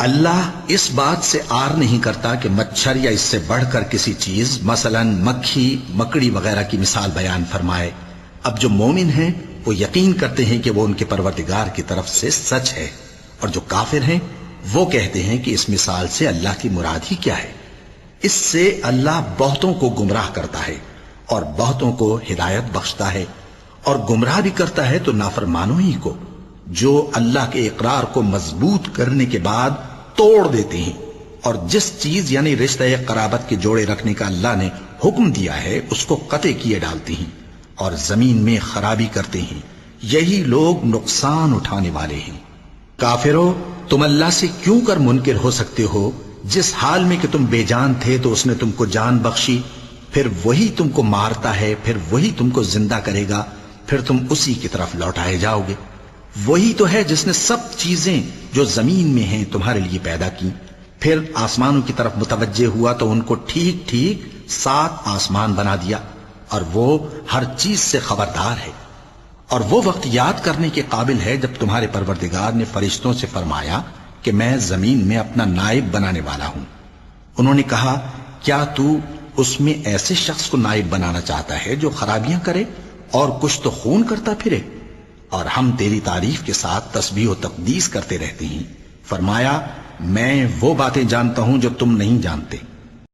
اللہ اس بات سے آر نہیں کرتا کہ مچھر یا اس سے بڑھ کر کسی چیز مثلا مکھی مکڑی وغیرہ کی مثال بیان فرمائے۔ اب جو مومن ہیں وہ یقین کرتے ہیں کہ وہ ان کے پروردگار کی طرف سے سچ ہے، اور جو کافر ہیں وہ کہتے ہیں کہ اس مثال سے اللہ کی مراد ہی کیا ہے۔ اس سے اللہ بہتوں کو گمراہ کرتا ہے اور بہتوں کو ہدایت بخشتا ہے، اور گمراہ بھی کرتا ہے تو نافرمانوں ہی کو، جو اللہ کے اقرار کو مضبوط کرنے کے بعد توڑ دیتے ہیں، اور جس چیز یعنی رشتہ قرابت کے جوڑے رکھنے کا اللہ نے حکم دیا ہے اس کو قطع کیے ڈالتے ہیں اور زمین میں خرابی کرتے ہیں۔ یہی لوگ نقصان اٹھانے والے ہیں۔ کافرو، تم اللہ سے کیوں کر منکر ہو سکتے ہو؟ جس حال میں کہ تم بے جان تھے تو اس نے تم کو جان بخشی، پھر وہی تم کو مارتا ہے، پھر وہی تم کو زندہ کرے گا، پھر تم اسی کی طرف لوٹائے جاؤ گے۔ وہی تو ہے جس نے سب چیزیں جو زمین میں ہیں تمہارے لیے پیدا کی، پھر آسمانوں کی طرف متوجہ ہوا تو ان کو ٹھیک ٹھیک 7 آسمان بنا دیا، اور وہ ہر چیز سے خبردار ہے۔ اور وہ وقت یاد کرنے کے قابل ہے جب تمہارے پروردگار نے فرشتوں سے فرمایا کہ میں زمین میں اپنا نائب بنانے والا ہوں۔ انہوں نے کہا، کیا تو اس میں ایسے شخص کو نائب بنانا چاہتا ہے جو خرابیاں کرے اور کچھ تو خون کرتا پھرے؟ اور ہم تیری تعریف کے ساتھ تسبیح و تقدیس کرتے رہتے ہیں۔ فرمایا، میں وہ باتیں جانتا ہوں جو تم نہیں جانتے۔